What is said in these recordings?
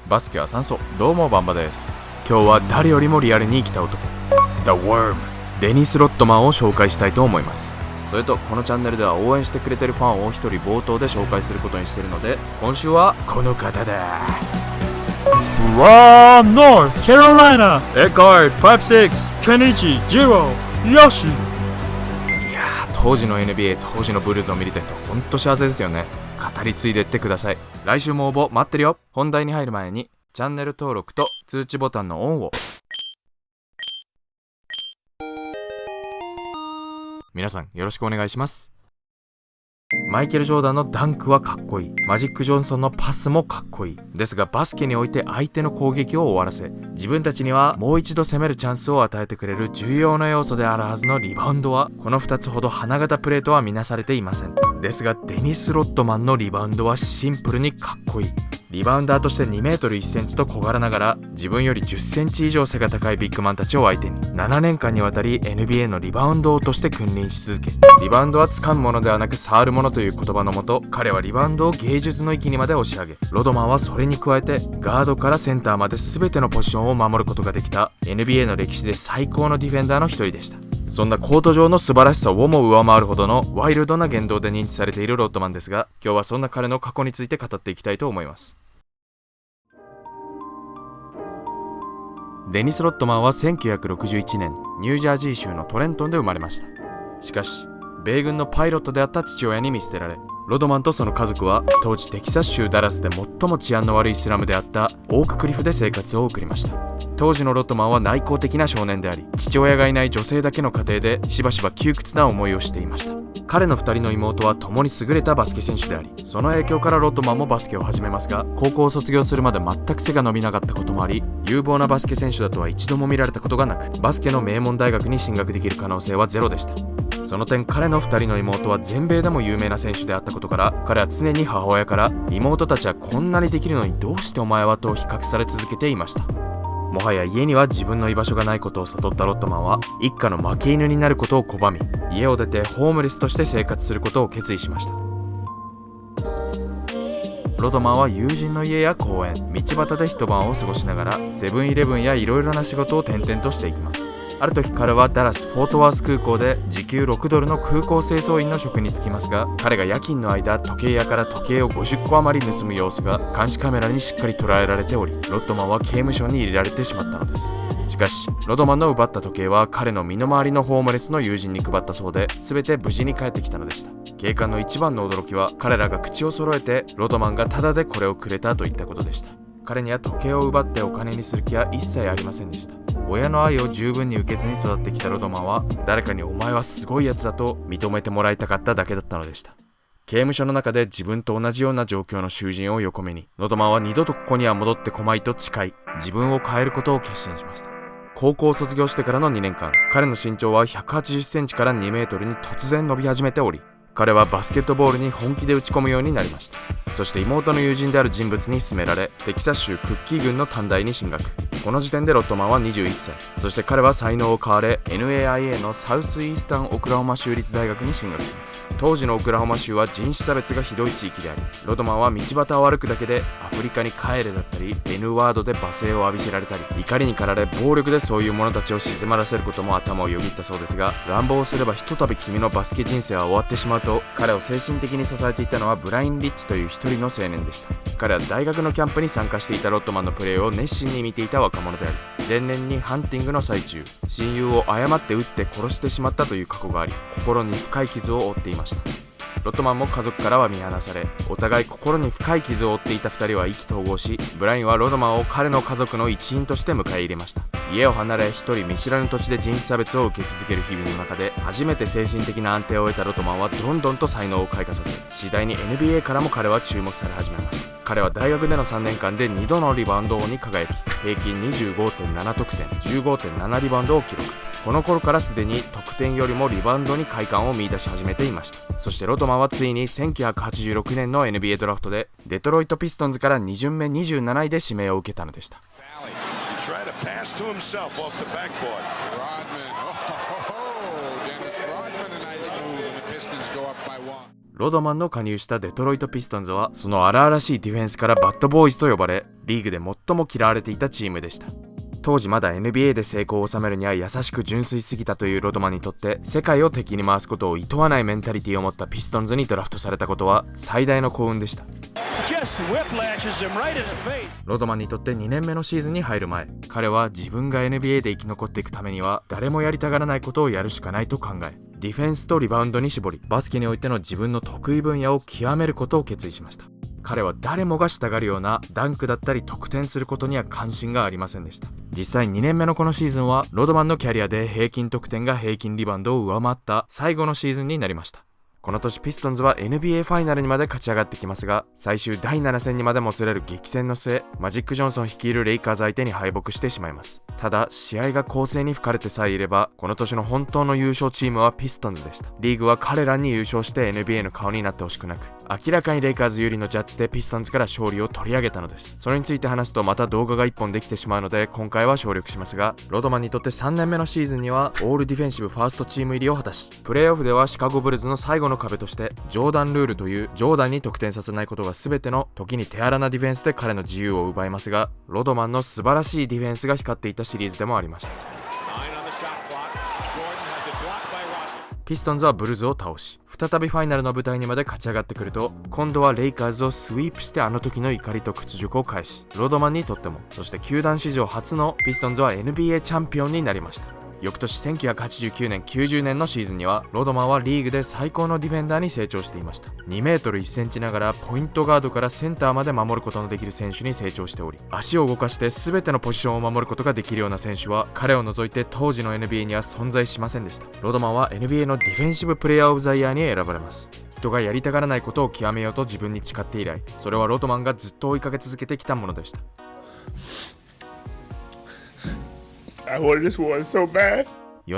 バスケは酸素。どうもバンバです。今日は誰よりもリアルに生きた男 The Worm デニス・ロットマンを紹介したいと思います。それとこのチャンネルでは応援してくれてるファンを一人冒頭で紹介することにしているので、今週はこの方だ。 From North Carolina, Eckhart 56, Kenichi Jiro Yoshi。 いやー、当時の NBA、当時のブルーズを見れた人ほんと幸せですよね。語り継いでってください。来週も応募待ってるよ。本題に入る前にチャンネル登録と通知ボタンのオンを。皆さんよろしくお願いします。マイケル・ジョーダンのダンクはかっこいい。マジック・ジョンソンのパスもかっこいい。ですがバスケにおいて相手の攻撃を終わらせ、自分たちにはもう一度攻めるチャンスを与えてくれる重要な要素であるはずのリバウンドは、この2つほど花形プレーとは見なされていません。ですがデニス・ロットマンのリバウンドはシンプルにかっこいい。リバウンダーとして2メートル1センチと小柄ながら、自分より10センチ以上背が高いビッグマンたちを相手に7年間にわたり NBA のリバウンド王として君臨し続け、リバウンドは掴むものではなく触るものという言葉のもと、彼はリバウンドを芸術の域にまで押し上げ、ロドマンはそれに加えてガードからセンターまで全てのポジションを守ることができた NBA の歴史で最高のディフェンダーの一人でした。そんなコート上の素晴らしさをも上回るほどのワイルドな言動で認知されているロッドマンですが、今日はそんな彼の過去について語っていきたいと思います。デニス・ロットマンは1961年ニュージャージー州のトレントンで生まれました。しかし米軍のパイロットであった父親に見捨てられ、ロドマンとその家族は当時テキサス州ダラスで最も治安の悪いスラムであったオーククリフで生活を送りました。当時のロットマンは内向的な少年であり、父親がいない女性だけの家庭でしばしば窮屈な思いをしていました。彼の2人の妹は共に優れたバスケ選手であり、その影響からロットマンもバスケを始めますが、高校を卒業するまで全く背が伸びなかったこともあり、有望なバスケ選手だとは一度も見られたことがなく、バスケの名門大学に進学できる可能性はゼロでした。その点彼の2人の妹は全米でも有名な選手であったことから、彼は常に母親から妹たちはこんなにできるのにどうしてお前はと比較され続けていました。もはや家には自分の居場所がないことを悟ったロットマンは一家の負け犬になることを拒み、家を出てホームレスとして生活することを決意しました。ロドマンは友人の家や公園、道端で一晩を過ごしながらセブンイレブンやいろいろな仕事を転々としていきます。ある時彼はダラス・フォートワース空港で時給$6の空港清掃員の職に就きますが、彼が夜勤の間時計屋から時計を50個余り盗む様子が監視カメラにしっかり捉えられており、ロッドマンは刑務所に入れられてしまったのです。しかしロドマンの奪った時計は彼の身の回りのホームレスの友人に配ったそうで、全て無事に帰ってきたのでした。警官の一番の驚きは、彼らが口を揃えてロドマンがタダでこれをくれたと言ったことでした。彼には時計を奪ってお金にする気は一切ありませんでした。親の愛を十分に受けずに育ってきたロドマンは、誰かにお前はすごいやつだと認めてもらいたかっただけだったのでした。刑務所の中で自分と同じような状況の囚人を横目に、ロドマンは二度とここには戻ってこまいと誓い、自分を変えることを決心しました。高校を卒業してからの2年間、彼の身長は180センチから2メートルに突然伸び始めており、彼はバスケットボールに本気で打ち込むようになりました。そして妹の友人である人物に勧められ、テキサス州クッキー郡の短大に進学。この時点でロットマンは21歳。そして彼は才能を買われ、 NAIA のサウスイースタンオクラホマ州立大学に進学します。当時のオクラホマ州は人種差別がひどい地域であり、ロドマンは道端を歩くだけでアフリカに帰れだったり N ワードで罵声を浴びせられたり、怒りに駆られ暴力でそういう者たちを静まらせることも頭をよぎったそうですが、乱暴をすればひとたび君のバスケ人生は終わってしまうと、彼を精神的に支えていたのはブライン・リッチという一人の青年でした。彼は大学のキャンプに参加していたロットマンのプレーを熱心に見ていた若者であり、前年にハンティングの最中、親友を誤って撃って殺してしまったという過去があり、心に深い傷を負っていました。ロットマンも家族からは見放され、お互い心に深い傷を負っていた2人は意気投合し、ブラインはロドマンを彼の家族の一員として迎え入れました。家を離れ一人見知らぬ土地で人種差別を受け続ける日々の中で、初めて精神的な安定を得たロドマンはどんどんと才能を開花させ、次第に NBA からも彼は注目され始めました。彼は大学での3年間で2度のリバウンド王に輝き、平均 25.7 得点、15.7 リバウンドを記録。この頃からすでに得点よりもリバウンドに快感を見出し始めていました。そしてロドマンはついに1986年の NBA ドラフトでデトロイトピストンズから2巡目27位で指名を受けたのでした。ロドマンの加入したデトロイトピストンズはその荒々しいディフェンスからバッドボーイズと呼ばれ、リーグで最も嫌われていたチームでした。当時まだ NBA で成功を収めるには優しく純粋すぎたというロドマンにとって、世界を敵に回すことを厭わないメンタリティを持ったピストンズにドラフトされたことは最大の幸運でした。ロドマンにとって2年目のシーズンに入る前、彼は自分が NBA で生き残っていくためには誰もやりたがらないことをやるしかないと考え、ディフェンスとリバウンドに絞り、バスケにおいての自分の得意分野を極めることを決意しました。彼は誰もが従うようなダンクだったり得点することには関心がありませんでした。実際2年目のこのシーズンはロドマンのキャリアで平均得点が平均リバウンドを上回った最後のシーズンになりました。この年ピストンズは NBA ファイナルにまで勝ち上がってきますが、最終第7戦にまでもつれる激戦の末、マジック・ジョンソン率いるレイカーズ相手に敗北してしまいます。ただ試合が公正に吹かれてさえいれば、この年の本当の優勝チームはピストンズでした。リーグは彼らに優勝して NBA の顔になってほしくなく、明らかにレイカーズ有利のジャッジでピストンズから勝利を取り上げたのです。それについて話すとまた動画が1本できてしまうので今回は省略しますが、ロドマンにとって3年目のシーズンにはオールディフェンシブファーストチーム入りを果たし、プレーオフではシカゴブルズの最後の壁としてジョーダンルールというジョーダンに得点させないことが全ての時に手荒なディフェンスで彼の自由を奪いますが、ロドマンの素晴らしいディフェンスが光っていたシリーズでもありました。ピストンズはブルズを倒し、再びファイナルの舞台にまで勝ち上がってくると、今度はレイカーズをスイープしてあの時の怒りと屈辱を返し、ロドマンにとっても、そして球団史上初のピストンズは NBA チャンピオンになりました。翌年1989年90年のシーズンにはロドマンはリーグで最高のディフェンダーに成長していました。2メートル1センチながらポイントガードからセンターまで守ることのできる選手に成長しており、足を動かして全てのポジションを守ることができるような選手は彼を除いて当時の NBA には存在しませんでした。ロドマンは NBA のディフェンシブプレイヤーオブザイヤーに選ばれます。人がやりたがらないことを極めようと自分に誓って以来、それはロドマンがずっと追いかけ続けてきたものでした。4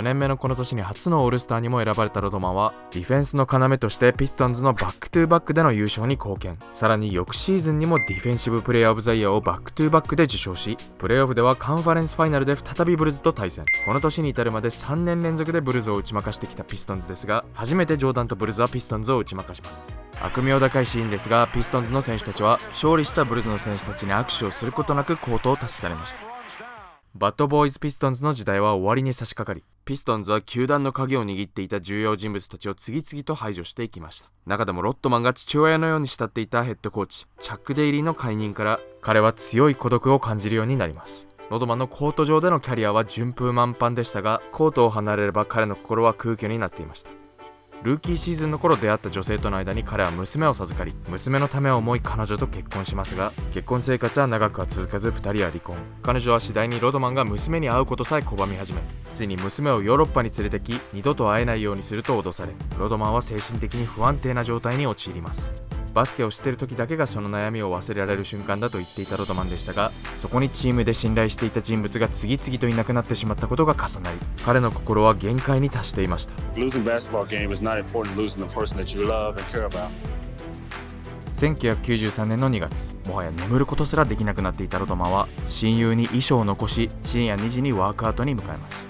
年目のこの年に初のオールスターにも選ばれたロドマンはディフェンスの要としてピストンズのバックトゥーバックでの優勝に貢献。さらに翌シーズンにもディフェンシブプレイヤーオブザイヤーをバックトゥーバックで受賞し、プレーオフではカンファレンスファイナルで再びブルズと対戦。この年に至るまで3年連続でブルズを打ち負かしてきたピストンズですが、初めてジョーダンとブルズはピストンズを打ち負かします。悪名高いシーンですが、ピストンズの選手たちは勝利したブルズの選手たちに握手をすることなくコートを立ち去りました。バッドボーイズピストンズの時代は終わりに差し掛かり、ピストンズは球団の鍵を握っていた重要人物たちを次々と排除していきました。中でもロットマンが父親のように慕っていたヘッドコーチチャック・デイリーの解任から彼は強い孤独を感じるようになります。ロドマンのコート上でのキャリアは順風満帆でしたが、コートを離れれば彼の心は空虚になっていました。ルーキーシーズンの頃出会った女性との間に彼は娘を授かり、娘のためを思い彼女と結婚しますが、結婚生活は長くは続かず2人は離婚。彼女は次第にロドマンが娘に会うことさえ拒み始め、ついに娘をヨーロッパに連れてき二度と会えないようにすると脅され、ロドマンは精神的に不安定な状態に陥ります。バスケをしている時だけがその悩みを忘れられる瞬間だと言っていたロドマンでしたが、そこにチームで信頼していた人物が次々といなくなってしまったことが重なり、彼の心は限界に達していました。1993年の2月、もはや眠ることすらできなくなっていたロドマンは親友に遺書を残し、深夜2時にワークアウトに向かいます。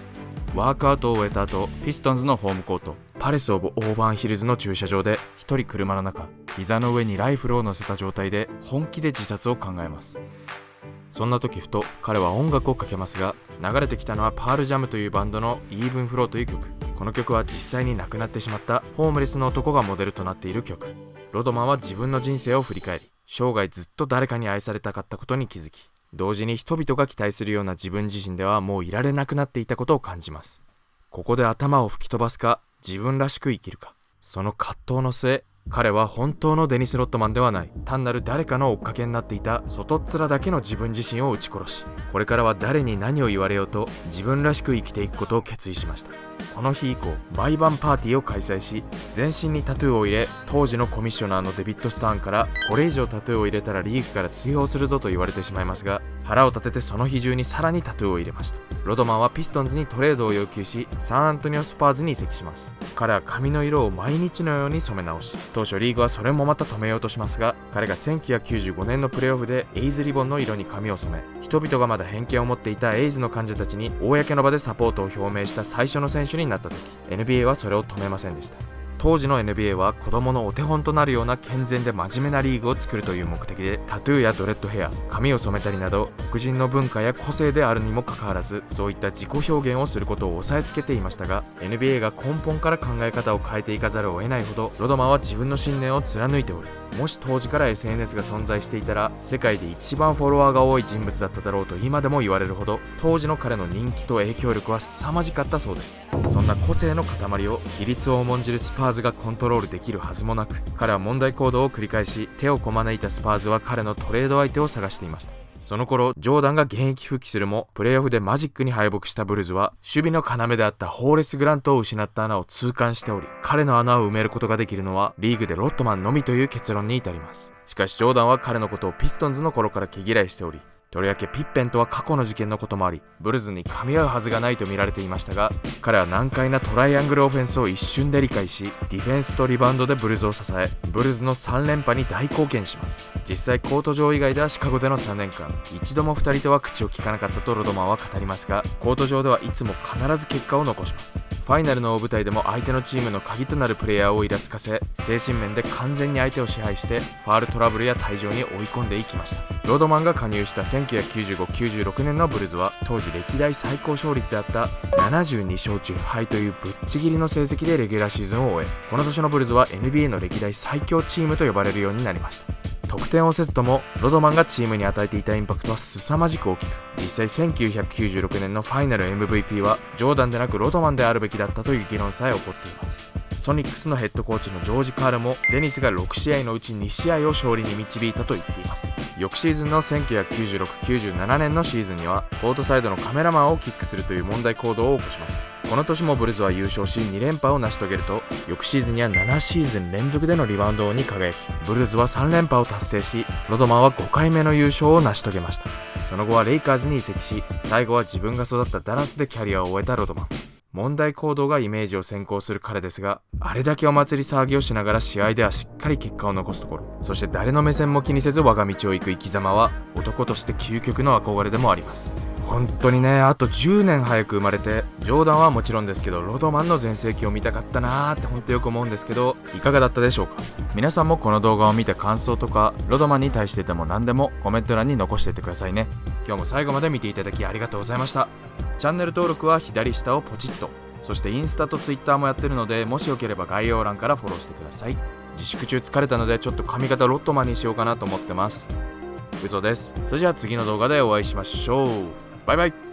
ワークアウトを終えた後、ピストンズのホームコートパレスオブオーバーンヒルズの駐車場で一人車の中、膝の上にライフルを乗せた状態で本気で自殺を考えます。そんな時ふと彼は音楽をかけますが、流れてきたのはパールジャムというバンドのイーブンフローという曲。この曲は実際に亡くなってしまったホームレスの男がモデルとなっている曲。ロドマンは自分の人生を振り返り、生涯ずっと誰かに愛されたかったことに気づき、同時に人々が期待するような自分自身ではもういられなくなっていたことを感じます。ここで頭を吹き飛ばすか、自分らしく生きるか、その葛藤の末、彼は本当のデニス・ロットマンではない、単なる誰かの追っかけになっていた外っ面だけの自分自身を撃ち殺し、これからは誰に何を言われようと自分らしく生きていくことを決意しました。この日以降、毎晩パーティーを開催し、全身にタトゥーを入れ、当時のコミッショナーのデビッド・スターンから、これ以上タトゥーを入れたらリーグから追放するぞと言われてしまいますが、腹を立ててその日中にさらにタトゥーを入れました。ロドマンはピストンズにトレードを要求し、サンアントニオスパーズに移籍します。彼は髪の色を毎日のように染め直し、当初リーグはそれもまた止めようとしますが、彼が1995年のプレーオフでエイズリボンの色に髪を染め、人々がまだ偏見を持っていたエイズの患者たちに公の場でサポートを表明した最初の選手になった時、NBA はそれを止めませんでした。当時の NBA は子供のお手本となるような健全で真面目なリーグを作るという目的で、タトゥーやドレッドヘア、髪を染めたりなど黒人の文化や個性であるにもかかわらず、そういった自己表現をすることを抑えつけていましたが、 NBA が根本から考え方を変えていかざるを得ないほどロドマンは自分の信念を貫いており、もし当時から SNS が存在していたら世界で一番フォロワーが多い人物だっただろうと今でも言われるほど、当時の彼の人気と影響力は凄まじかったそうです。そんな個性の塊を規律を重んじるスパーズがコントロールできるはずもなく、彼は問題行動を繰り返し、手をこまねいたスパーズは彼のトレード相手を探していました。その頃ジョーダンが現役復帰するも、プレーオフでマジックに敗北したブルズは守備の要であったホーレス・グラントを失った穴を痛感しており、彼の穴を埋めることができるのはリーグでロッドマンのみという結論に至ります。しかしジョーダンは彼のことをピストンズの頃から毛嫌いしており、とりわけピッペンとは過去の事件のこともあり、ブルズに噛み合うはずがないと見られていましたが、彼は難解なトライアングルオフェンスを一瞬で理解し、ディフェンスとリバウンドでブルズを支え、ブルズの3連覇に大貢献します。実際コート上以外ではシカゴでの3年間一度も2人とは口を聞かなかったとロドマンは語りますが、コート上ではいつも必ず結果を残します。ファイナルの大舞台でも相手のチームの鍵となるプレイヤーをイラつかせ、精神面で完全に相手を支配してファールトラブルや退場に追い込んでいきました。ロドマンが加入した1995-96年のブルズは当時歴代最高勝率であった72勝10敗というぶっちぎりの成績でレギュラーシーズンを終え、この年のブルズは NBA の歴代最強チームと呼ばれるようになりました。得点をせずともロドマンがチームに与えていたインパクトは凄まじく大きく、実際1996年のファイナル MVP はジョーダンでなくロドマンであるべきだったという議論さえ起こっています。ソニックスのヘッドコーチのジョージ・カールもデニスが6試合のうち2試合を勝利に導いたと言っています。翌シーズンの1996-97年のシーズンにはコートサイドのカメラマンをキックするという問題行動を起こしました。この年もブルズは優勝し2連覇を成し遂げると、翌シーズンには7シーズン連続でのリバウンド王に輝き、ブルズは3連覇を達成し、ロドマンは5回目の優勝を成し遂げました。その後はレイカーズに移籍し、最後は自分が育ったダラスでキャリアを終えたロドマン。問題行動がイメージを先行する彼ですが、あれだけお祭り騒ぎをしながら試合ではしっかり結果を残すところ、そして誰の目線も気にせず我が道を行く生き様は男として究極の憧れでもあります。本当にね、あと10年早く生まれて、ジョーダンはもちろんですけどロドマンの全盛期を見たかったなーって本当よく思うんですけど、いかがだったでしょうか。皆さんもこの動画を見た感想とかロドマンに対してでも何でもコメント欄に残していってくださいね。今日も最後まで見ていただきありがとうございました。チャンネル登録は左下をポチッと、そしてインスタとツイッターもやってるので、もしよければ概要欄からフォローしてください。自粛中疲れたのでちょっと髪型ロットマンにしようかなと思ってます。嘘です。それじゃあ次の動画でお会いしましょう。バイバイ。